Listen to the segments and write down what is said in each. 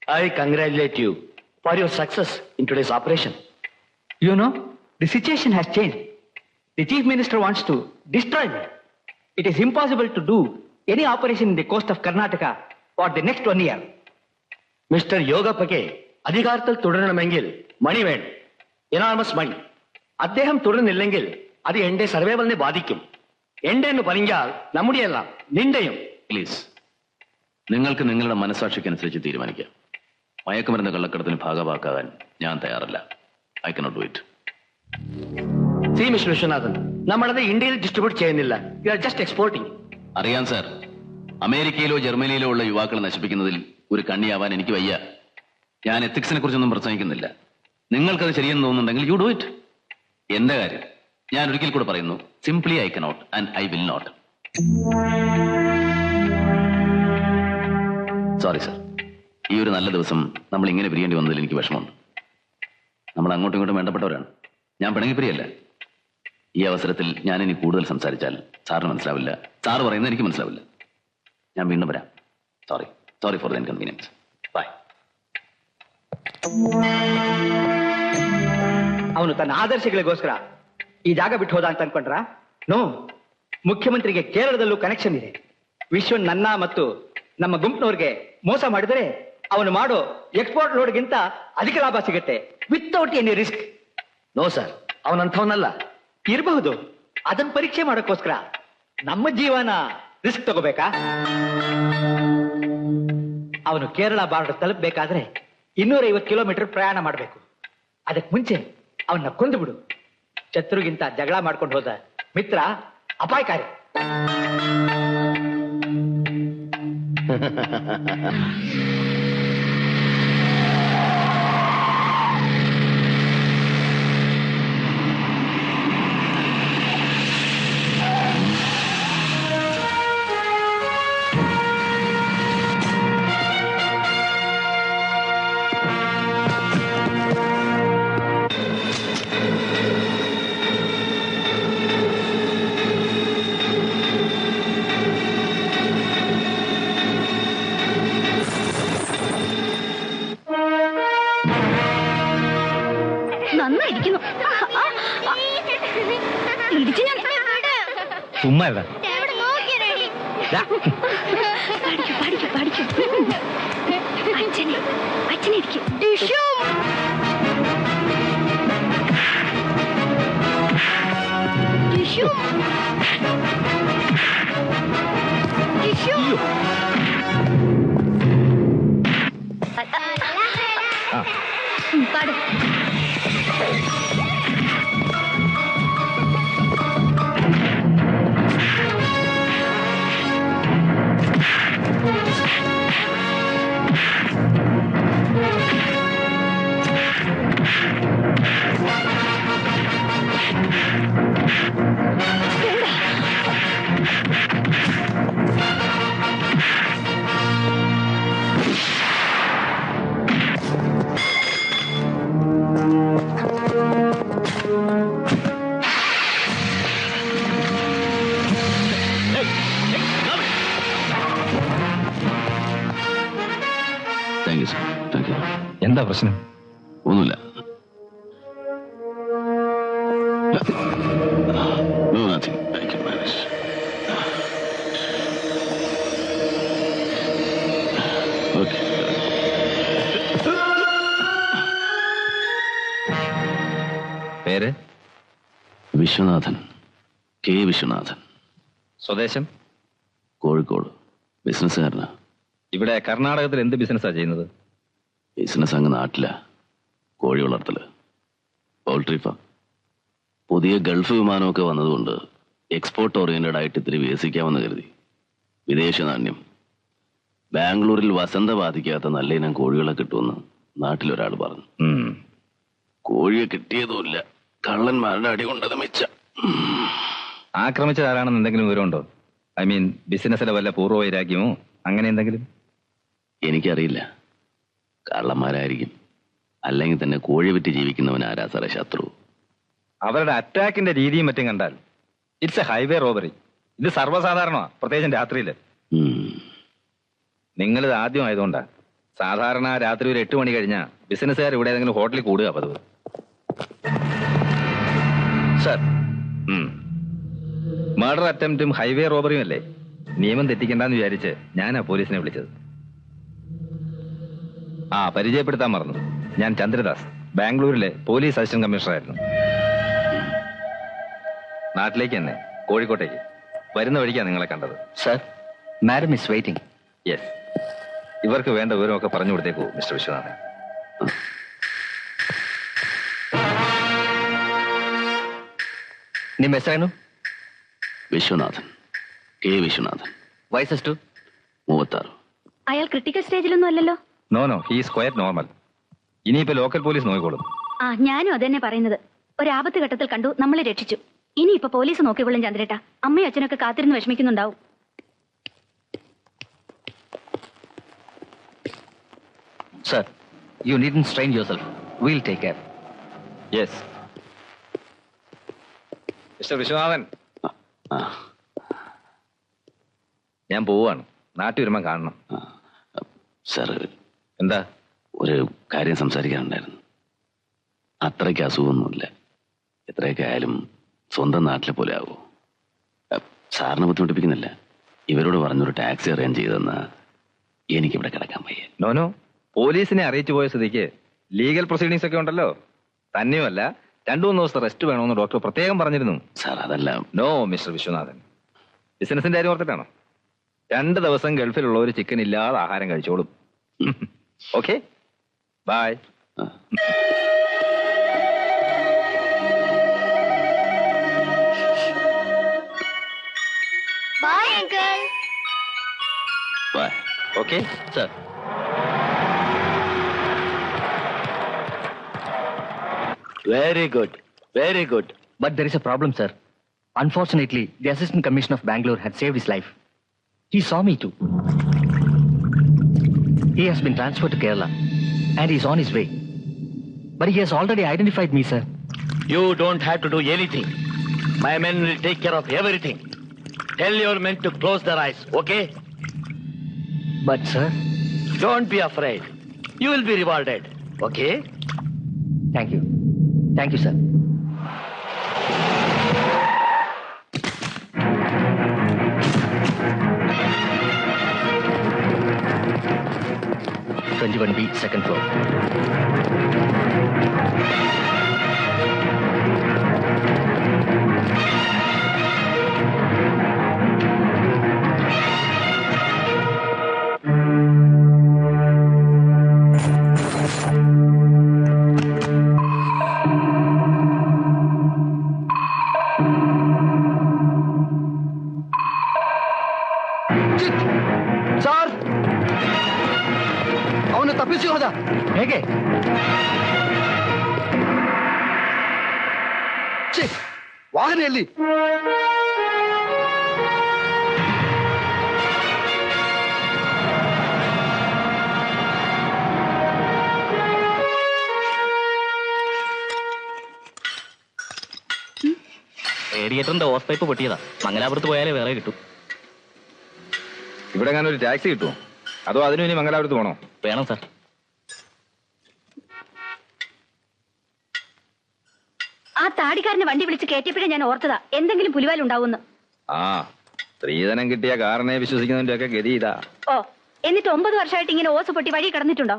I congratulate you for your success in today's operation. You know, the situation has changed. The Chief Minister wants to destroy me. It is impossible to do any operation in the coast of Karnataka for the next 1 year. Mr. Yogapake, അധികാരത്തിൽ തുടരണമെങ്കിൽ മണി വേണം, enormous മണി. അദ്ദേഹം തുടരുന്നില്ലെങ്കിൽ അത് എന്റെ സർവൈവലിനെ ബാധിക്കും. എന്റെ എന്ന് പറഞ്ഞാൽ നമ്മുടെയല്ല, നിന്റെയും. പ്ലീസ്, നിങ്ങൾക്ക് നിങ്ങളുടെ മനസാക്ഷിക്കനുസരിച്ച് തീരുമാനിക്കാം. മയക്കുമരുന്ന് കള്ളക്കടത്തിന് ഭാഗമാക്കാൻ ഞാൻ തയ്യാറല്ല. I cannot do it. C mister Viswanathan, നമ്മളത് ഇന്ത്യയിൽ ഡിസ്ട്രിബ്യൂട്ട് ചെയ്യുന്നില്ല. You are just exporting. അറിയാം സാർ, അമേരിക്കയിലോ ജർമ്മനിയിലോ ഉള്ള യുവാക്കളെ നശിപ്പിക്കുന്നതിൽ ഒരു കണ്ണിയാവാൻ എനിക്ക് വയ്യ. ഞാൻ എത്തിക്സിനെ കുറിച്ചൊന്നും പ്രസംഗിക്കുന്നില്ല. നിങ്ങൾക്കത് ശരിയെന്ന് തോന്നുന്നുണ്ടെങ്കിൽ യു ഡു ഇറ്റ്. എന്റെ കാര്യം ഞാൻ ഒരിക്കൽ കൂടെ പറയുന്നു, simply I cannot and I will not. Sorry sir, ഈ ഒരു നല്ല ദിവസം നമ്മൾ ഇങ്ങനെ പിരിയേണ്ടി വന്നതിൽ എനിക്ക് വിഷമമുണ്ട്. നമ്മൾ അങ്ങോട്ടും ഇങ്ങോട്ടും വേണ്ടപ്പെട്ടവരാണ്. ഞാൻ പിണങ്ങിപ്പിരിയല്ല. ഈ അവസരത്തിൽ ഞാൻ ഇനി കൂടുതൽ സംസാരിച്ചാൽ സാറിന് മനസ്സിലാവില്ല, സാറ് പറയുന്നത് എനിക്ക് മനസ്സിലാവില്ല. ഞാൻ വീണ്ടും വരാം. Sorry for the inconvenience. Bye. ಅವನು ತನ್ನ ಆದರ್ಶಗಳಿಗೋಸ್ಕರ ಈ ಜಾಗ ಬಿಟ್ಟು ಹೋದ ಅಂತ ಅನ್ಕೊಂಡ್ರ? ನೋ, ಮುಖ್ಯಮಂತ್ರಿಗೆ ಕೇರಳದಲ್ಲೂ ಕನೆಕ್ಷನ್ ಇದೆ. ವಿಶ್ವನ್ ನನ್ನ ಮತ್ತು ನಮ್ಮ ಗುಂಪಿನವ್ರಿಗೆ ಮೋಸ ಮಾಡಿದರೆ ಅವನು ಮಾಡೋ ಎಕ್ಸ್ಪೋರ್ಟ್ ಲೋಡ್ಗಿಂತ ಅಧಿಕ ಲಾಭ ಸಿಗುತ್ತೆ, without any risk. No sir, ಅವನಂಥವನಲ್ಲ. ಇರಬಹುದು, ಅದನ್ನ ಪರೀಕ್ಷೆ ಮಾಡೋಕ್ಕೋಸ್ಕರ ನಮ್ಮ ಜೀವನ ರಿಸ್ಕ್ ತಗೋಬೇಕಾ? ಅವನು ಕೇರಳ ಬಾರ್ಡರ್ ತಲುಪಬೇಕಾದ್ರೆ 250 ಕಿಲೋಮೀಟರ್ ಪ್ರಯಾಣ ಮಾಡಬೇಕು. ಅದಕ್ಕೆ ಮುಂಚೆ ಅವನ್ನ ಕೊಂದು ಬಿಡು. ಶತ್ರುಗಿಂತ ಜಗಳ ಮಾಡ್ಕೊಂಡು ಹೋದ ಮಿತ್ರ ಅಪಾಯಕಾರಿ. ചുമ്മാ അച്ഛനിരിക്കും. പാടും. എന്താ പ്രശ്നം? ഒന്നുമില്ല. പേര്? വിശ്വനാഥൻ, കെ വിശ്വനാഥൻ. സ്വദേശം? കോഴിക്കോട്. ബിസിനസ്സുകാരനാ. ഇവിടെ കർണാടകത്തിൽ എന്ത് ബിസിനസ്സാ ചെയ്യുന്നത്? ബിസിനസ് അങ്ങ് നാട്ടില. കോഴി വളർത്തല്, പൗൾട്രി ഫാം. പുതിയ ഗൾഫ് വിമാനമൊക്കെ വന്നതുകൊണ്ട് എക്സ്പോർട്ട് ഓറിയന്റഡ് ആയിട്ട് ഇത്തിരി വികസിക്കാമെന്ന് കരുതി. വിദേശ നാണ്യം. ബാംഗ്ലൂരിൽ വസന്ത ബാധിക്കാത്ത നല്ല ഇനം കോഴികളെ കിട്ടുമെന്ന് നാട്ടിലൊരാൾ പറഞ്ഞു. കോഴിയെ കിട്ടിയതുമില്ല, കള്ളന്മാരുടെ അടി കൊണ്ടത് മിച്ച. ആക്രമിച്ചത് ആരാണെന്ന് എന്തെങ്കിലും വിവരമുണ്ടോ? ഐ മീൻ, ബിസിനസ്സിലെ വല്ല പൂർവ്വ വൈരാഗ്യമോ അങ്ങനെ എന്തെങ്കിലും? എനിക്കറിയില്ല. കള്ളന്മാരായിരിക്കും, അല്ലെങ്കിൽ തന്നെ കോഴി വിറ്റ് ജീവിക്കുന്നവൻ ആരാ സാറേ ശത്രു? അവരുടെ അറ്റാക്കിന്റെ രീതിയും മറ്റും കണ്ടാൽ ഇറ്റ്സ് എ ഹൈവേ റോബറി. ഇത് സർവ്വസാധാരണമാണ്, പ്രത്യേകിച്ചും രാത്രിയില്. നിങ്ങളിത് ആദ്യം ആയതുകൊണ്ടാ സാധാരണ രാത്രി ഒരു 8 മണി കഴിഞ്ഞാൽ ബിസിനസ്സുകാർ ഇവിടെ ഏതെങ്കിലും ഹോട്ടലിൽ കൂടുക പതിവ്. സർ, മർഡർ അറ്റംപ്റ്റും ഹൈവേ റോബറിയും അല്ലേ? നിയമം തെറ്റിക്കണ്ടെന്ന് വിചാരിച്ച് ഞാനാ പോലീസിനെ വിളിച്ചത്. പരിചയപ്പെടുത്താൻ മറന്നു. ഞാൻ ചന്ദ്രദാസ്, ബാംഗ്ലൂരിലെ പോലീസ് അസിസ്റ്റന്റ് കമ്മീഷണറായിരുന്നു. നാട്ടിലേക്ക് തന്നെ, കോഴിക്കോട്ടേക്ക് വരുന്ന വഴിക്കാണ് നിങ്ങളെ കണ്ടത്. Sir, madam is waiting. Yes, ഇവർക്ക് വേണ്ട വിവരമൊക്കെ പറഞ്ഞു കൊടുത്തേക്കൂ മിസ്റ്റർ വിശ്വനാഥൻ. ನಿಮ್ಮ ಹೆಸರೇನು? വിശ്വനാഥൻ, കെ വിശ്വനാഥൻ. വയസ്സെಷ್ಟು? 36. അയാൾ ക്രിട്ടിക്കൽ സ്റ്റേജിലൊന്നും അല്ലല്ലോ. No, he's quite normal. ഇനിയിപ്പോ ലോക്കൽ പോലീസ് നോക്കിക്കോളും. ഞാനും അതന്നെ പറയുന്നത്. ഒരാപത്ത് ഘട്ടത്തിൽ കണ്ടു, നമ്മളെ രക്ഷിച്ചു. ഇനി ഇപ്പൊ പോലീസ് നോക്കിക്കൊള്ളും ചന്ദ്രേട്ട. അമ്മയും അച്ഛനൊക്കെ കാത്തിരുന്ന് വിഷമിക്കുന്നുണ്ടാവും. Sir, you needn't strain yourself. Will take care. Yes mister Vishwanathan, ഞാൻ പോവാണ്. നാട്ടിൽ വരുമ്പം കാണണം. സാർ, എന്താ? ഒരു കാര്യം സംസാരിക്കാനുണ്ടായിരുന്നു. അത്രയ്ക്ക് അസുഖമൊന്നുമില്ല. എത്രയൊക്കെ ആയാലും സ്വന്തം നാട്ടിലെ പോലെ ആവൂ. സാറിനെ ബുദ്ധിമുട്ടിപ്പിക്കുന്നില്ല. ഇവരോട് പറഞ്ഞൊരു ടാക്സി അറേഞ്ച് ചെയ്തെന്ന് എനിക്കിവിടെ കിടക്കാൻ വയ്യ. നോ, പോലീസിനെ അറിയിച്ചു പോയ സ്ഥിതിക്ക് ലീഗൽ പ്രൊസീഡിങ്സ് ഒക്കെ ഉണ്ടല്ലോ. തന്നെയുമല്ല, 2-3 ദിവസത്തെ റെസ്റ്റ് വേണമെന്ന് ഡോക്ടർ പ്രത്യേകം പറഞ്ഞിരുന്നു. സാർ, അതല്ല. നോ മിസ്റ്റർ വിശ്വനാഥൻ, ബിസിനസിന്റെ കാര്യം ഓർത്തിട്ടാണോ? 2 ദിവസം ഗൾഫിലുള്ളവർ ചിക്കൻ ഇല്ലാതെ ആഹാരം കഴിച്ചോളും. Okay, bye. Bye uncle. Bye. Okay sir, very good, very good. but there is a problem, sir. Unfortunately, the Assistant Commissioner of Bangalore had saved his life. He saw me too. He has been transferred to Kerala and he is on his way. But he has already identified me, sir. You don't have to do anything. My men will take care of everything. Tell your men to close their eyes, okay? But, sir, Don't be afraid. You will be rewarded, okay? thank you. Thank you, sir. '21B, second floor. Sir, ಅವನು ತಪ್ಪಿಸಿ ಹೋದ. ಹೇಗೆ? ವಾಹನೆಯಲ್ಲಿ. റേഡിയേറ്ററിന്റെ hose pipe പൊട്ടിയതാ. മംഗലാപുരത്ത് പോയാലേ വേറെ കിട്ടും. ഇവിടെ ഞാൻ ഒരു ടാക്സി കിട്ടുമോ? അതോ അതിനു ഇനി മംഗലാപുരത്ത് പോകണോ? വേണം, സർ. ആ താടിക്കാരനെ വണ്ടി വിളിച്ച് കയറ്റിയപ്പോഴേ ഞാൻ ഓർത്തതാ എന്തെങ്കിലും പുലിവാലുണ്ടാവുമെന്ന്. സ്ത്രീധനം കിട്ടിയ കാരണേ വിശ്വസിക്കുന്നതിന്റെ ഒക്കെ ഗതി ഇതാ. ഓ, എന്നിട്ട് 9 വർഷമായിട്ട് ഇങ്ങനെ ഓസ് പൊട്ടി വഴി കിടന്നിട്ടുണ്ടോ?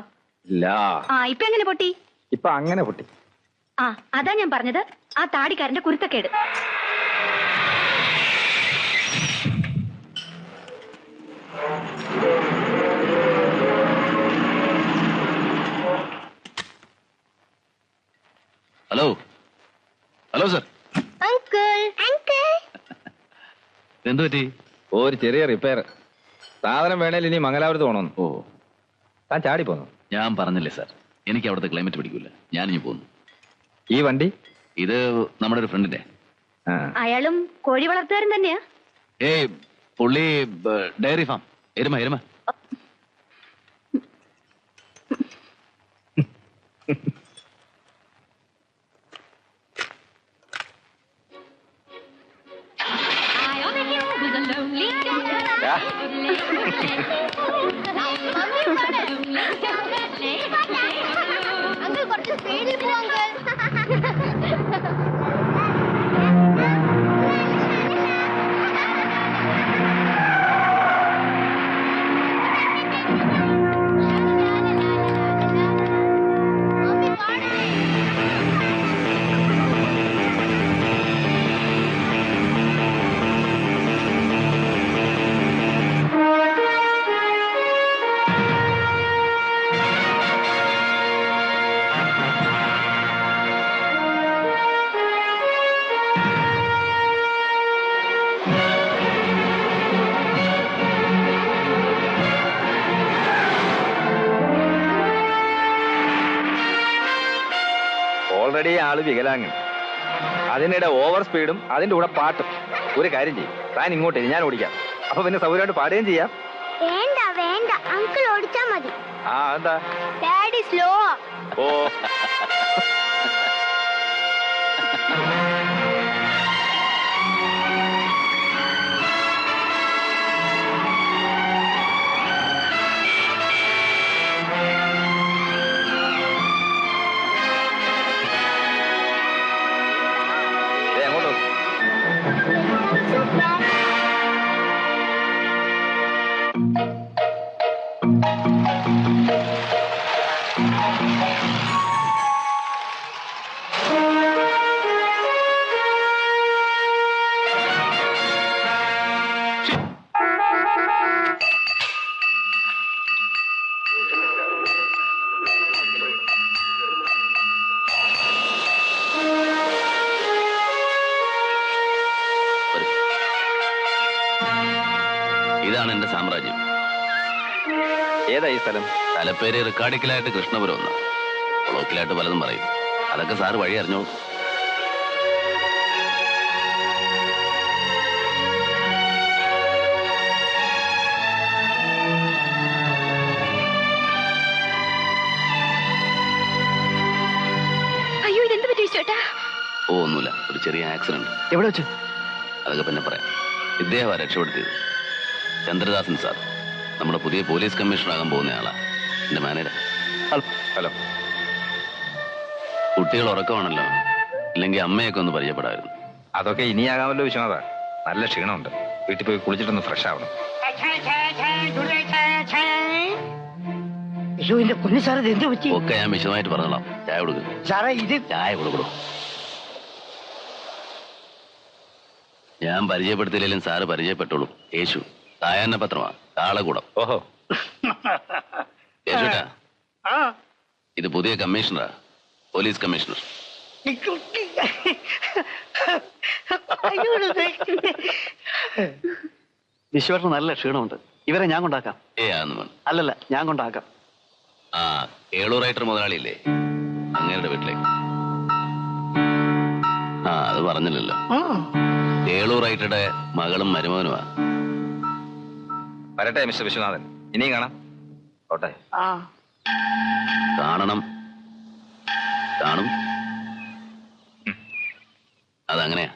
ഇല്ല. ഇപ്പൊ എങ്ങനെ പൊട്ടി? ഇപ്പൊ അങ്ങനെ പൊട്ടി. അതാ ഞാൻ പറഞ്ഞത്, ആ താടിക്കാരന്റെ കുരുത്തക്കേട്. Hello, hello sir. എന്തു പറ്റി? ഒരു ചെറിയ റിപ്പയർ. സാധനം വേണേൽ ഇനി മംഗലാപുരത്ത് പോകണമെന്ന്. ഓ, താൻ ചാടി പോന്നു. ഞാൻ പറഞ്ഞില്ലേ സാർ, എനിക്ക് അവിടുത്തെ ക്ലൈമറ്റ് പിടിക്കൂല. ഞാനിഞ്ഞു പോന്നു. ഈ വണ്ടി ഇത് നമ്മുടെ ഒരു ഫ്രണ്ടിന്റെ. അയാളും കോഴി വളർത്തുകാരൻ തന്നെയാ? പുള്ളി ഡയറി ഫാം. എരുമ. സൈഡിൽ പോ ഓൾറെഡി ആള് വികലാങ്ങൻ, അതിനിടെ ഓവർ സ്പീഡും അതിന്റെ കൂടെ പാട്ടും. ഒരു കാര്യം ചെയ്യും, താൻ ഇങ്ങോട്ട് ഞാൻ ഓടിക്കാം, അപ്പൊ പിന്നെ സൗകര്യമായിട്ട് പാടുകയും ചെയ്യാം. വേണ്ട വേണ്ട അങ്കിൾ ഓടിച്ചാ മതി. ആ എന്താ ഡാഡി സ്ലോ. ഓ അങ്ങോട്ട് ഇതാണ് എന്റെ സാമ്രാജ്യം. ഏതാ ഈ സ്ഥലം? തലപ്പേര് റിക്കാർഡിക്കലായിട്ട് കൃഷ്ണപുരം ഒന്ന്, കൊളോക്കിലായിട്ട് പലതും പറയും. അതൊക്കെ സാറ് വഴി അറിഞ്ഞോളൂ. അയ്യോ ഇതെന്ത് പറ്റി ചേട്ടാ? ഓ ഒന്നുമില്ല, ഒരു ചെറിയ ആക്സിഡന്റ്. എവിടെ വെച്ച്? അതൊക്കെ പിന്നെ പറയാം. ഇദ്ദേഹമാണ് രക്ഷപ്പെടുത്തിയത്. ചന്ദ്രദാസൻ സാർ, നമ്മുടെ പുതിയ പോലീസ് കമ്മീഷണറാകാൻ പോകുന്ന ആളാ, എന്റെ മാനേജർ. ഹലോ. കുട്ടികൾ ഉറക്കമാണല്ലോ, ഇല്ലെങ്കിൽ അമ്മയൊക്കെ ഒന്ന് പരിചയപ്പെടായിരുന്നു. അതൊക്കെ ഇനിയാകാമല്ലോ വിശ്വനാഥ. നല്ല ക്ഷീണമുണ്ട്, വീട്ടിൽ പോയി കുളിച്ചിട്ടൊന്ന് ഫ്രഷ് ആവണം. അയ്യോ എന്റെ പൊന്നു സാറേ, ഇത് എന്ത് പറ്റി? ഒക്കെ ഞാൻ വിശദമായിട്ട് പറഞ്ഞോളാം. ചായ കൊടുക്കും. സാറേ ഇത് ചായ കൊടുക്കണോ? ഞാൻ പരിചയപ്പെടുത്തിയില്ലെങ്കിലും സാറ് പരിചയപ്പെട്ടോളൂ. യേശു, സായാഹ്ന പത്രമാ, കാളകൂടം. ഓഹോ. യേശുട്ടാ, ഇത് പുതിയ കമ്മീഷണറാ, പോലീസ് കമ്മീഷണർ. വിശ്വാസം നല്ല ക്ഷീണമുണ്ട്. ഇവരെ ഞാൻ കൊണ്ടാക്കാം. അതൊന്നും വേണം. അല്ലല്ല, ഞാൻ കൊണ്ടാക്കാം. ആ കേളൂർ റൈറ്റർ മുതലാളിയില്ലേ, അങ്ങേരുടെ വീട്ടിലേക്ക്. ആ അത് പറഞ്ഞില്ലല്ലോ. കേളൂർ റൈറ്ററുടെ മകളും മരുമകനുമാ. വരട്ടെ മിസ്റ്റർ വിശ്വനാഥൻ, ഇനിയും കാണാം. ഓട്ടെ. കാണണം, കാണും. അതങ്ങനെയാ.